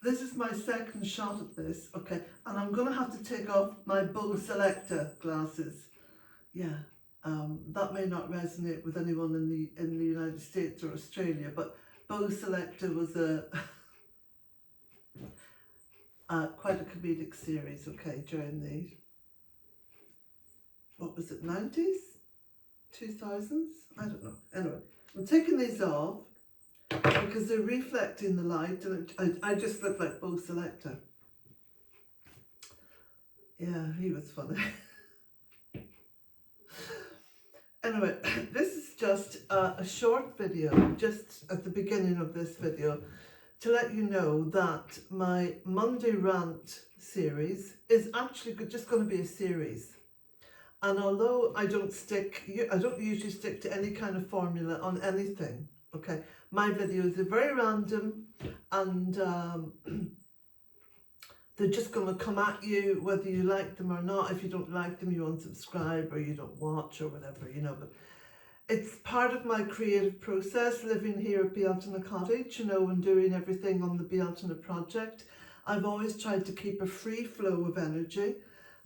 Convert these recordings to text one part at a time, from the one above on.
this is my second shot at this, okay, and I'm going to have to take off my Bow Selector glasses. Yeah, that may not resonate with anyone in the United States or Australia, but Bow Selector was quite a comedic series, okay, during the, what was it, 90s? 2000s? I don't know. Anyway, I'm taking these off because they're reflecting the light, and I just look like Bow Selector. Yeah, he was funny. Anyway, this is just a short video, just at the beginning of this video, to let you know that my Monday Rant series is actually just going to be a series. And although I don't usually stick to any kind of formula on anything, okay, my videos are very random, and they're just going to come at you whether you like them or not. If you don't like them, you unsubscribe or you don't watch or whatever, you know. But it's part of my creative process, living here at Bealtaine Cottage, you know, and doing everything on the Bealtaine project. I've always tried to keep a free flow of energy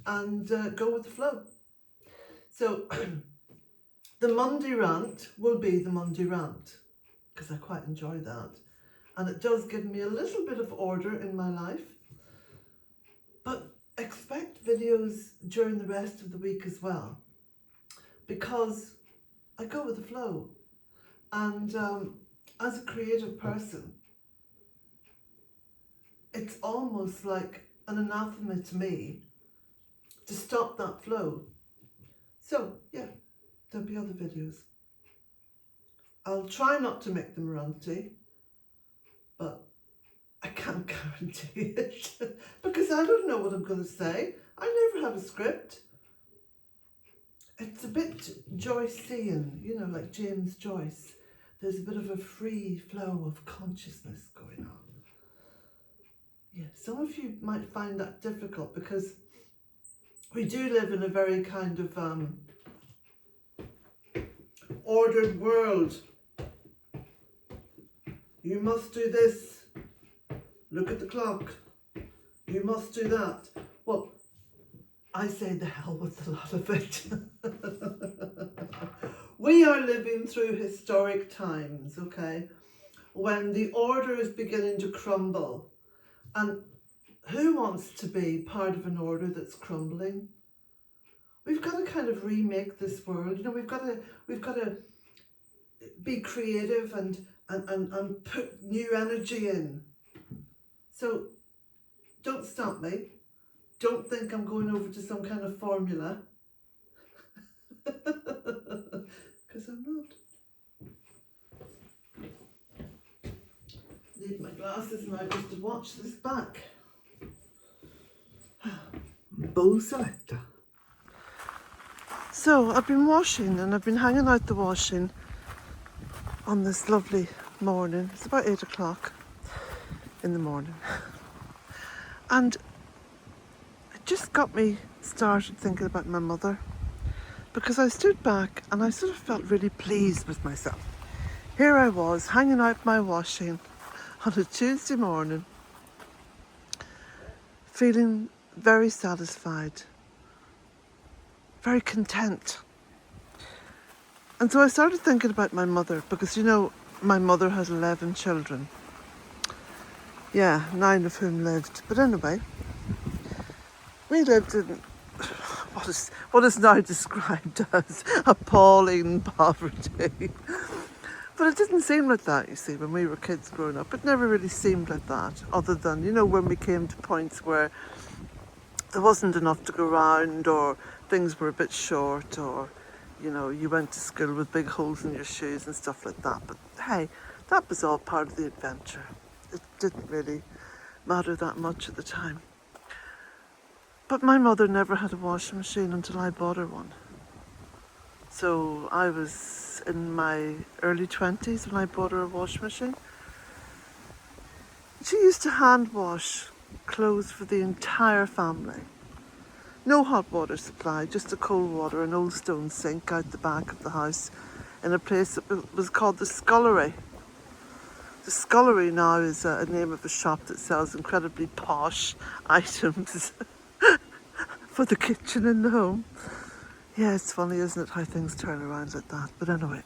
and go with the flow. So the Monday Rant will be the Monday Rant, because I quite enjoy that. And it does give me a little bit of order in my life. But expect videos during the rest of the week as well, because I go with the flow. And as a creative person, it's almost like an anathema to me to stop that flow. So yeah, there'll be other videos. I'll try not to make them ranty, but I can't guarantee it because I don't know what I'm going to say. I never have a script. It's a bit Joycean, you know, like James Joyce. There's a bit of a free flow of consciousness going on. Yeah, some of you might find that difficult because we do live in a very kind of ordered world. You must do this. Look at the clock. You must do that. Well, I say the hell with a lot of it. We are living through historic times, okay, when the order is beginning to crumble. And who wants to be part of an order that's crumbling? We've got to kind of remake this world. You know, we've got to be creative and put new energy in. So don't stop me. Don't think I'm going over to some kind of formula. Because I'm not. Need my glasses now just to watch this back. Bow Selector. So I've been washing, and I've been hanging out the washing on this lovely morning. It's about 8 o'clock in the morning. And it just got me started thinking about my mother, because I stood back and I sort of felt really pleased with myself. Here I was hanging out my washing on a Tuesday morning, feeling very satisfied, very content. And so I started thinking about my mother, because you know, my mother has 11 children. Yeah, 9 of whom lived. But anyway, we lived in what is now described as appalling poverty. But it didn't seem like that, you see, when we were kids growing up. It never really seemed like that, other than, you know, when we came to points where there wasn't enough to go around, or things were a bit short, or, you know, you went to school with big holes in your shoes and stuff like that. But hey, that was all part of the adventure. It didn't really matter that much at the time. But my mother never had a washing machine until I bought her one. So I was in my early 20s when I bought her a washing machine. She used to hand wash clothes for the entire family. No hot water supply, just a cold water, an old stone sink out the back of the house in a place that was called the scullery. The Scullery now is a name of a shop that sells incredibly posh items for the kitchen and the home. Yeah, it's funny, isn't it, how things turn around like that. But anyway.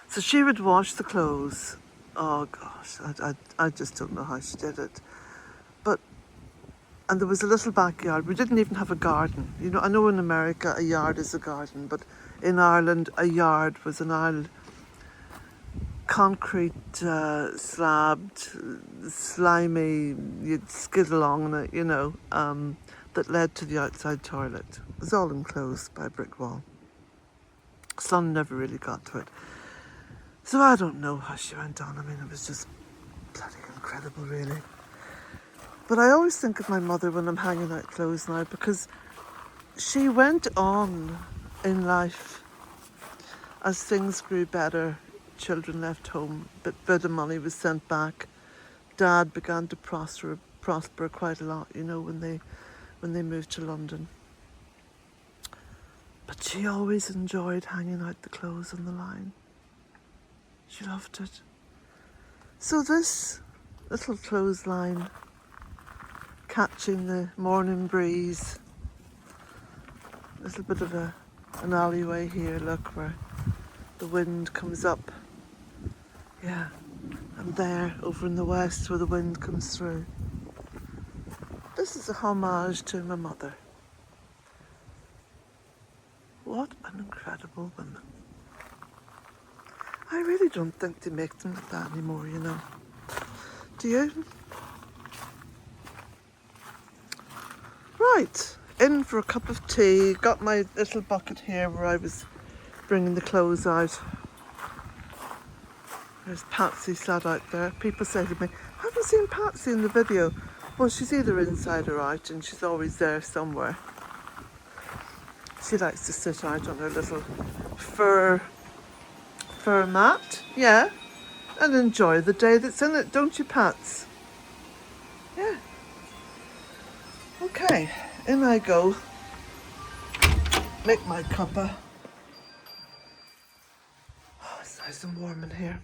So she would wash the clothes. Oh gosh, I just don't know how she did it. But, and there was a little backyard. We didn't even have a garden. You know, I know in America a yard is a garden, but in Ireland a yard was an aisle, concrete, slabbed, slimy, you'd skid along in it, you know, that led to the outside toilet. It was all enclosed by a brick wall. Sun never really got to it. So I don't know how she went on. I mean, it was just bloody incredible, really. But I always think of my mother when I'm hanging out clothes now, because she went on in life as things grew better. Children left home, a bit of money was sent back. Dad began to prosper quite a lot, you know, when they moved to London. But she always enjoyed hanging out the clothes on the line. She loved it. So this little clothesline, catching the morning breeze, a little bit of an alleyway here, look, where the wind comes up. Yeah, and there, over in the west, where the wind comes through. This is a homage to my mother. What an incredible woman. I really don't think they make them like that anymore, you know. Do you? Right, in for a cup of tea. Got my little bucket here where I was bringing the clothes out. There's Patsy sat out there. People say to me, I haven't seen Patsy in the video. Well, she's either inside or out, and she's always there somewhere. She likes to sit out on her little fur mat, yeah, and enjoy the day that's in it, don't you, Pats? Yeah. Okay, in I go. Make my cuppa. Oh, it's nice and warm in here.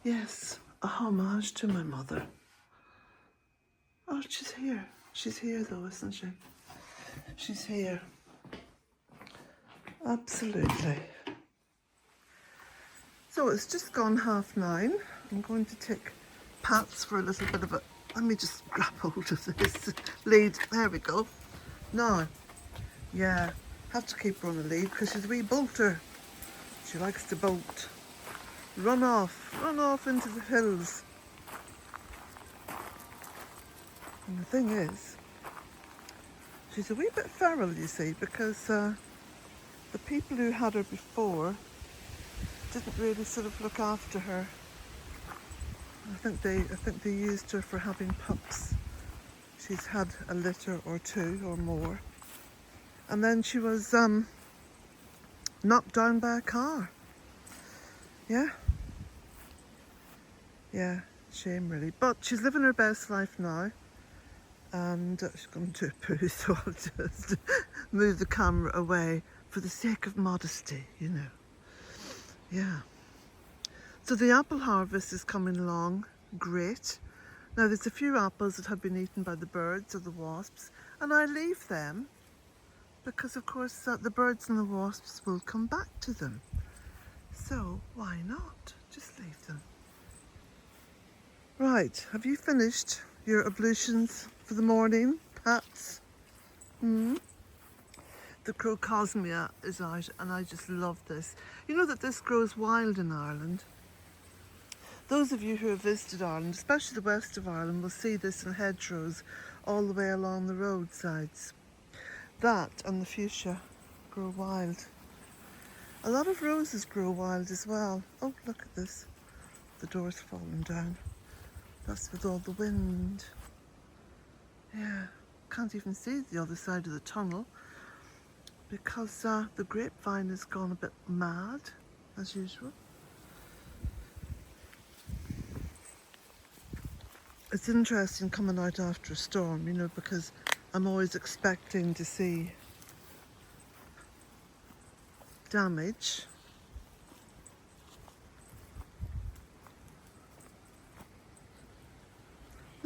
Yes, a homage to my mother. Oh, she's here. She's here though, isn't she? She's here. Absolutely. So it's just gone 9:30. I'm going to take Pats for a little bit of a... Let me just grab hold of this lead. There we go. Now, yeah, have to keep her on the lead because she's a wee bolter. She likes to bolt. Run off into the hills. And the thing is, she's a wee bit feral, you see, because the people who had her before didn't really sort of look after her. I think they used her for having pups. She's had a litter or two or more, and then she was knocked down by a car. Yeah, shame really. But she's living her best life now, and she's going to do a poo, so I'll just move the camera away for the sake of modesty, you know. Yeah. So the apple harvest is coming along great. Now there's a few apples that have been eaten by the birds or the wasps, and I leave them because of course the birds and the wasps will come back to them. So why not? Just leave them. Right, have you finished your ablutions for the morning, Pats? The crocosmia is out, and I just love this. You know that this grows wild in Ireland. Those of you who have visited Ireland, especially the west of Ireland, will see this in hedgerows all the way along the roadsides. That and the fuchsia grow wild. A lot of roses grow wild as well. Oh, look at this. The door's fallen down. That's with all the wind. Yeah, can't even see the other side of the tunnel because the grapevine has gone a bit mad, as usual. It's interesting coming out after a storm, you know, because I'm always expecting to see damage.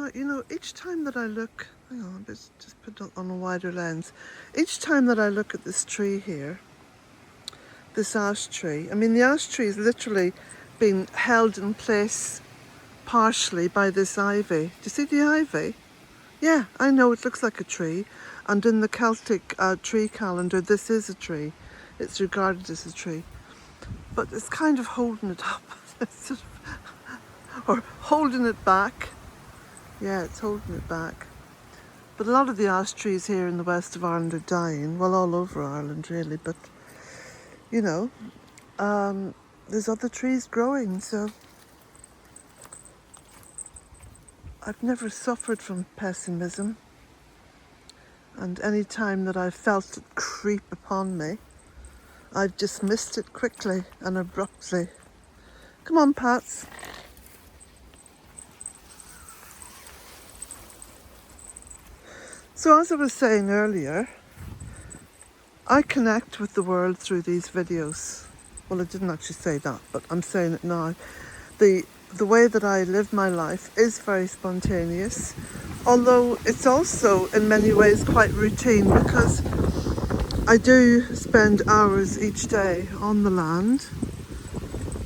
But you know, each time that I look, hang on, let's just put it on a wider lens. Each time that I look at this tree here, this ash tree, I mean, the ash tree is literally being held in place partially by this ivy. Do you see the ivy? Yeah, I know it looks like a tree. And in the Celtic tree calendar, this is a tree. It's regarded as a tree. But it's kind of holding it up. Or holding it back. Yeah, it's holding it back. But a lot of the ash trees here in the west of Ireland are dying. Well, all over Ireland, really. But, you know, there's other trees growing, so I've never suffered from pessimism. And any time that I've felt it creep upon me, I've dismissed it quickly and abruptly. Come on, Pats. So as I was saying earlier, I connect with the world through these videos. Well, I didn't actually say that, but I'm saying it now. The way that I live my life is very spontaneous, although it's also in many ways quite routine, because I do spend hours each day on the land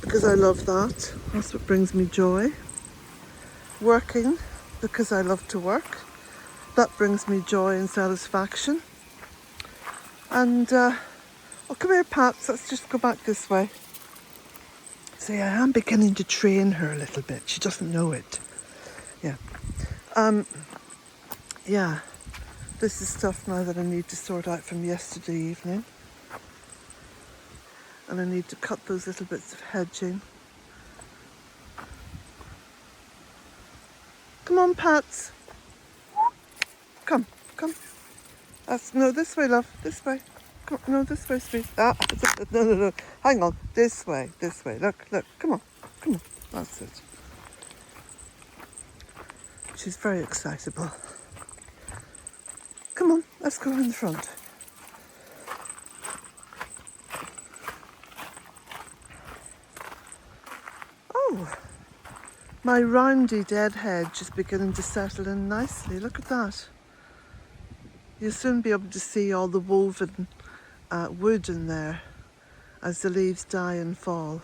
because I love that. That's what brings me joy. Working because I love to work. That brings me joy and satisfaction. And, oh, come here, Pats. Let's just go back this way. See, I am beginning to train her a little bit. She doesn't know it. Yeah. Yeah. This is stuff now that I need to sort out from yesterday evening. And I need to cut those little bits of hedging. Come on, Pats. Come. No, this way, love. This way. Come, no, this way, sweet. No. Hang on. This way. Look. Come on. That's it. She's very excitable. Come on, let's go in the front. Oh, my roundy dead hedge is beginning to settle in nicely. Look at that. You'll soon be able to see all the woven wood in there as the leaves die and fall.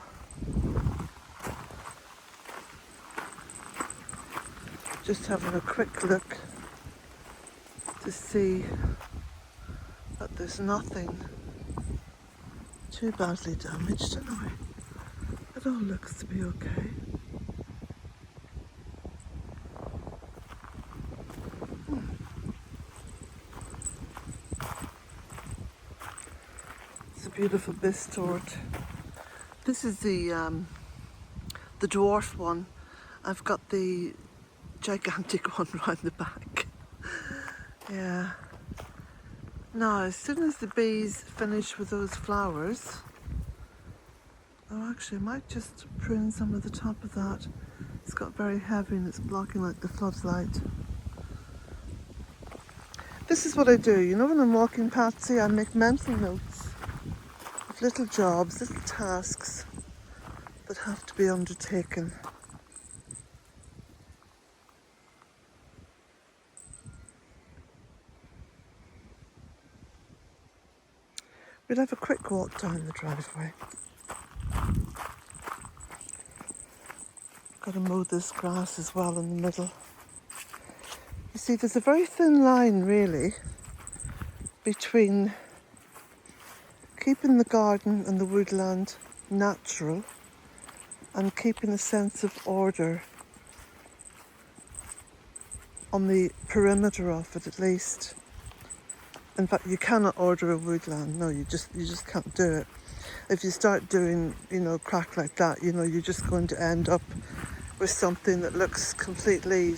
Just having a quick look to see that there's nothing too badly damaged anyway. It all looks to be okay. It's a beautiful bistort. This is the dwarf one. I've got the gigantic one round the back. Yeah. Now, as soon as the bees finish with those flowers, oh, actually, I might just prune some of the top of that. It's got very heavy and it's blocking like the floodlight. This is what I do. You know, when I'm walking Patsy, I make mental notes of little jobs, little tasks that have to be undertaken. We'll have a quick walk down the driveway. Got to mow this grass as well in the middle. You see, there's a very thin line really between keeping the garden and the woodland natural and keeping a sense of order on the perimeter of it, at least. In fact, you cannot order a woodland. No, you just can't do it. If you start doing, crack like that, you're just going to end up with something that looks completely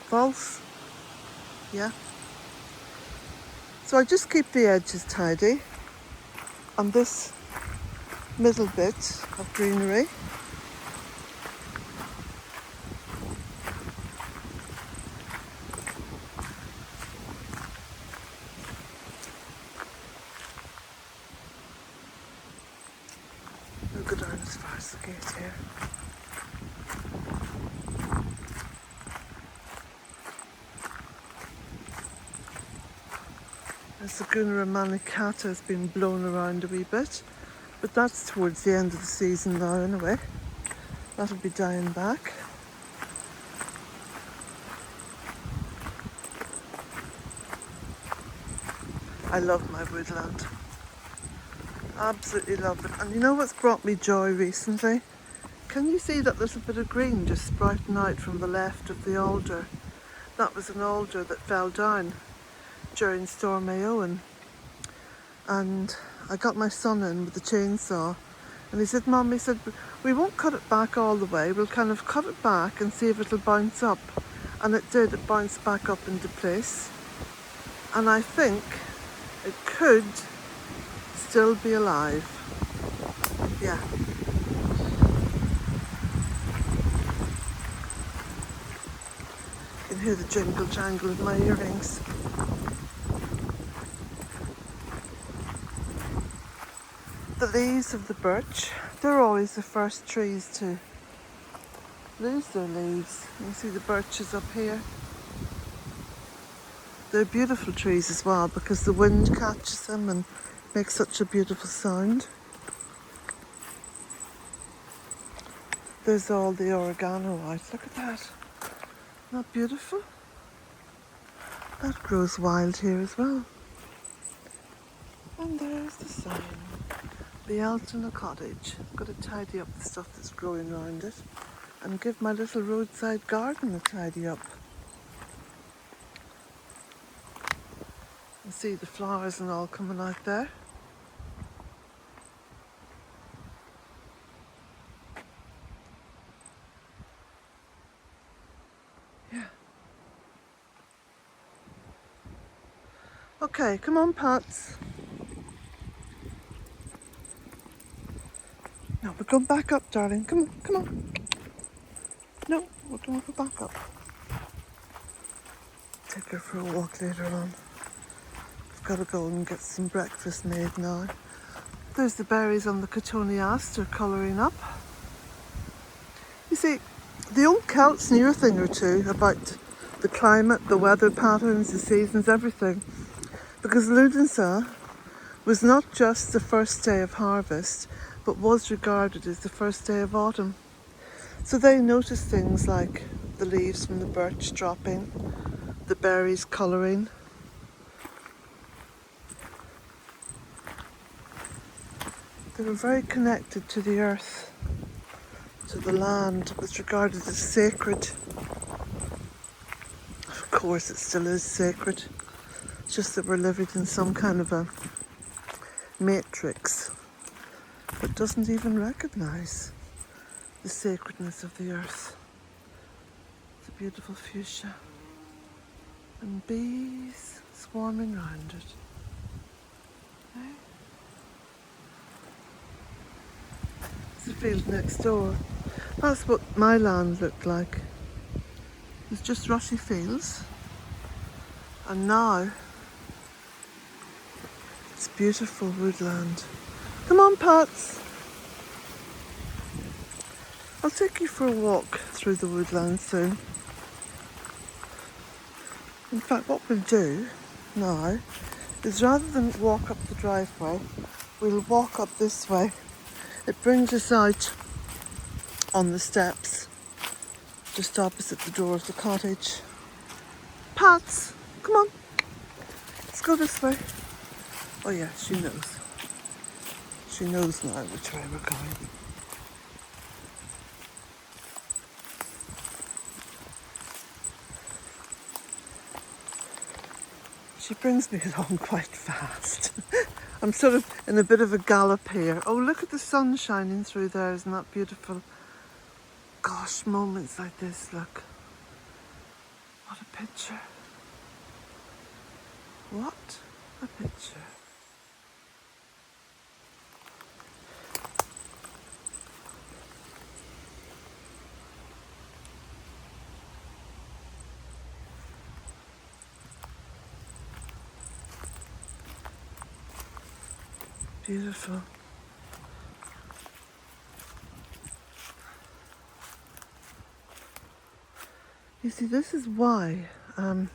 false. Yeah. So I just keep the edges tidy on this middle bit of greenery. We'll go down as far as I gate here. The Saguna Manicata has been blown around a wee bit, but that's towards the end of the season now anyway. That'll be dying back. I love my woodland. Absolutely love it. And you know what's brought me joy recently? Can you see that little bit of green just sprouting out from the left of the alder? That was an alder that fell down during Storm Éowyn. And I got my son in with the chainsaw and he said, Mum, he said, we won't cut it back all the way, we'll kind of cut it back and see if it'll bounce up. And it did, it bounced back up into place. And I think it could still be alive. Yeah. You can hear the jingle jangle of my earrings. The leaves of the birch, they're always the first trees to lose their leaves. You can see the birches up here. They're beautiful trees as well because the wind catches them and makes such a beautiful sound. There's all the oregano out. Look at that. Isn't that beautiful? That grows wild here as well. And there's the sign. The Altona Cottage. I've got to tidy up the stuff that's growing around it and give my little roadside garden a tidy up. You see the flowers and all coming out there. Yeah. Okay, come on, Pats. No, we're going back up, darling. Come on, come on. No, we're going to go back up. Take her for a walk later on. I've got to go and get some breakfast made now. There's the berries on the cotoneaster colouring up. You see, the old Celts knew a thing or two about the climate, the weather patterns, the seasons, everything. Because Ludensa was not just the first day of harvest, but was regarded as the first day of autumn. So they noticed things like the leaves from the birch dropping, the berries colouring. They were very connected to the earth, to the land. It was regarded as sacred. Of course, it still is sacred. It's just that we're living in some kind of a matrix that doesn't even recognise the sacredness of the earth. It's a beautiful fuchsia. And bees swarming round it. Eh? It's the field next door. That's what my land looked like. It's just rushy fields. And now it's beautiful woodland. Come on, Pats. I'll take you for a walk through the woodland soon. In fact, what we'll do now is rather than walk up the driveway, we'll walk up this way. It brings us out on the steps, just opposite the door of the cottage. Pats, come on. Let's go this way. Oh yeah, she knows. She knows now which way we're going. She brings me along quite fast. I'm sort of in a bit of a gallop here. Oh, look at the sun shining through there. Isn't that beautiful? Gosh, moments like this, look. What a picture. What a picture. Beautiful. You see, this is why I'm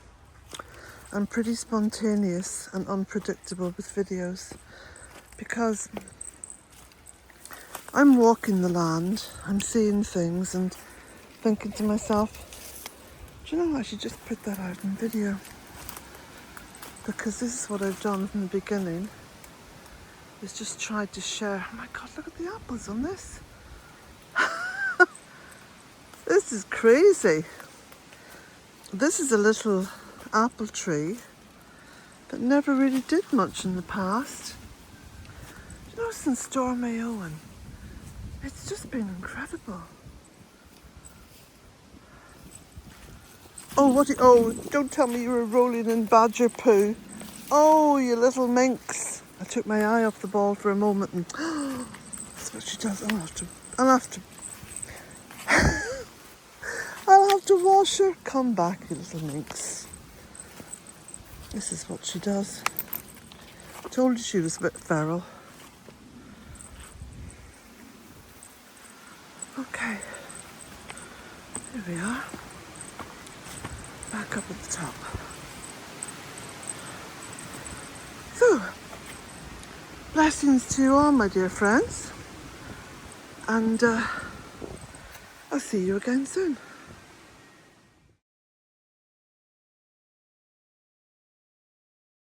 pretty spontaneous and unpredictable with videos, because I'm walking the land, I'm seeing things and thinking to myself, do you know, I should just put that out in video, because this is what I've done from the beginning, is just tried to share. Oh my God, look at the apples on this. This is crazy. This is a little apple tree that never really did much in the past. You know, since Storm Owen, it's just been incredible. Oh, don't tell me you were rolling in badger poo. Oh, you little minx. I took my eye off the ball for a moment and that's what she does. I'll have to wash her. Come back, you little minx. This is what she does. I told you she was a bit feral. Okay, here we are. Back up at the top. So, blessings to you all, my dear friends. And I'll see you again soon.